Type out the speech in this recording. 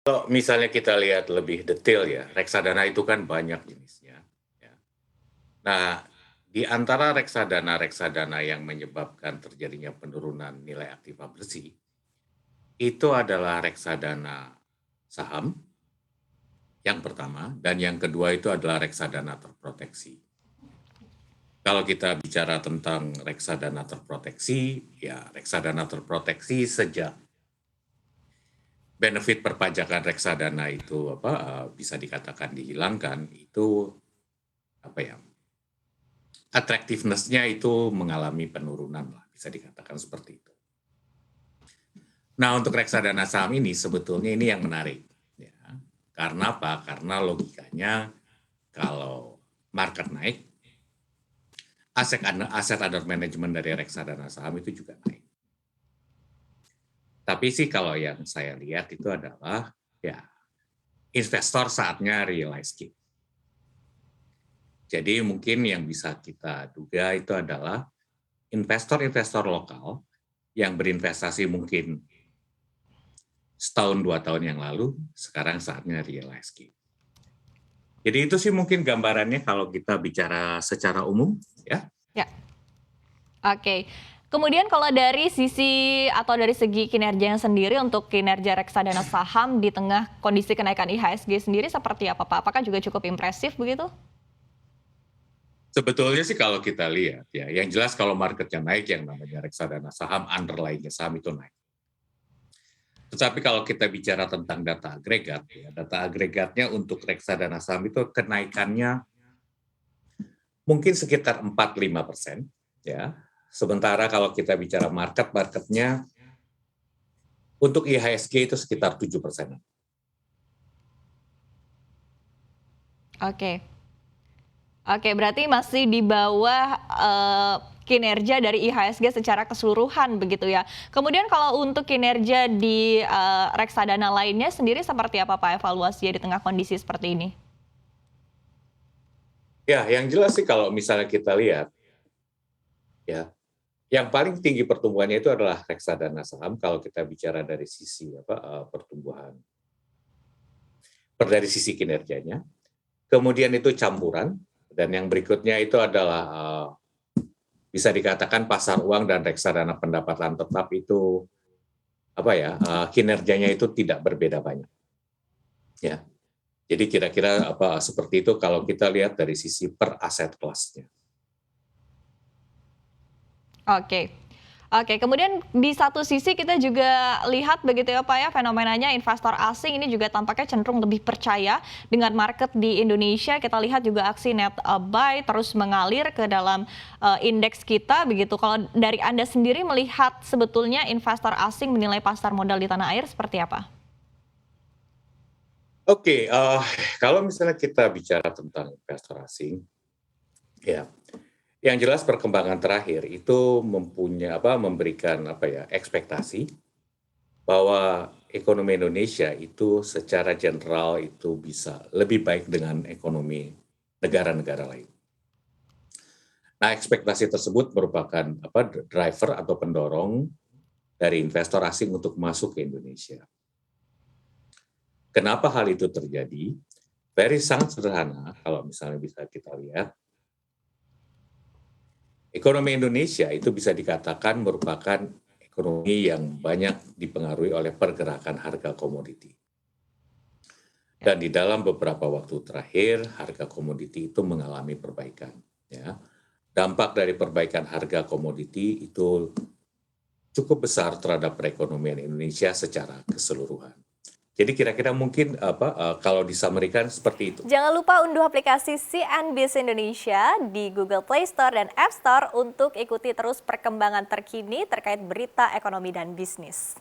Kalau misalnya kita lihat lebih detail ya, reksadana itu kan banyak jenisnya, ya. Nah, di antara reksadana-reksadana yang menyebabkan terjadinya penurunan nilai aktiva bersih, itu adalah reksadana saham yang pertama, dan yang kedua itu adalah reksadana terproteksi. Kalau kita bicara tentang reksadana terproteksi, ya reksadana terproteksi sejak benefit perpajakan reksadana itu bisa dikatakan dihilangkan, itu apa ya, attractiveness-nya itu mengalami penurunan lah, bisa dikatakan seperti itu. Nah, untuk reksadana saham ini sebetulnya ini yang menarik, ya. Karena apa? Karena logikanya kalau market naik, aset under management dari reksadana saham itu juga naik. Tapi sih kalau yang saya lihat itu adalah ya investor saatnya realize gain. Jadi mungkin yang bisa kita duga itu adalah investor-investor lokal yang berinvestasi mungkin setahun 2 tahun yang lalu, sekarang saatnya realize gain. Jadi itu sih mungkin gambarannya kalau kita bicara secara umum, ya. Ya, oke. Kemudian kalau dari sisi atau dari segi kinerjanya sendiri untuk kinerja reksadana saham di tengah kondisi kenaikan IHSG sendiri seperti apa Pak? Apakah juga cukup impresif begitu? Sebetulnya sih kalau kita lihat ya, yang jelas kalau marketnya naik yang namanya reksadana saham, underlying saham itu naik. Tetapi kalau kita bicara tentang data agregat, ya, data agregatnya untuk reksadana saham itu kenaikannya mungkin sekitar 4-5%, ya. Sementara kalau kita bicara marketnya untuk IHSG itu sekitar 7%. Oke. Oke, berarti masih di bawah kinerja dari IHSG secara keseluruhan begitu ya. Kemudian kalau untuk kinerja di reksadana lainnya sendiri seperti apa Pak evaluasinya di tengah kondisi seperti ini? Ya, yang jelas sih kalau misalnya kita lihat, ya, yang paling tinggi pertumbuhannya itu adalah reksadana saham kalau kita bicara dari sisi pertumbuhan, dari sisi kinerjanya. Kemudian itu campuran, dan yang berikutnya itu adalah bisa dikatakan pasar uang dan reksadana pendapatan tetap itu kinerjanya itu tidak berbeda banyak. Ya. Jadi kira-kira seperti itu kalau kita lihat dari sisi per aset kelasnya. Oke. Oke, kemudian di satu sisi kita juga lihat begitu ya Pak ya, fenomenanya investor asing ini juga tampaknya cenderung lebih percaya dengan market di Indonesia. Kita lihat juga aksi net buy terus mengalir ke dalam indeks kita begitu. Kalau dari Anda sendiri melihat sebetulnya investor asing menilai pasar modal di tanah air seperti apa? Oke, kalau misalnya kita bicara tentang investor asing, ya, yang jelas perkembangan terakhir itu memberikan ekspektasi bahwa ekonomi Indonesia itu secara general itu bisa lebih baik dengan ekonomi negara-negara lain. Nah, ekspektasi tersebut merupakan driver atau pendorong dari investor asing untuk masuk ke Indonesia. Kenapa hal itu terjadi? Sangat sederhana kalau misalnya bisa kita lihat. Ekonomi Indonesia itu bisa dikatakan merupakan ekonomi yang banyak dipengaruhi oleh pergerakan harga komoditi. Dan di dalam beberapa waktu terakhir, harga komoditi itu mengalami perbaikan. Ya. Dampak dari perbaikan harga komoditi itu cukup besar terhadap perekonomian Indonesia secara keseluruhan. Jadi kira-kira mungkin kalau disamerikan seperti itu. Jangan lupa unduh aplikasi CNBC Indonesia di Google Play Store dan App Store untuk ikuti terus perkembangan terkini terkait berita ekonomi dan bisnis.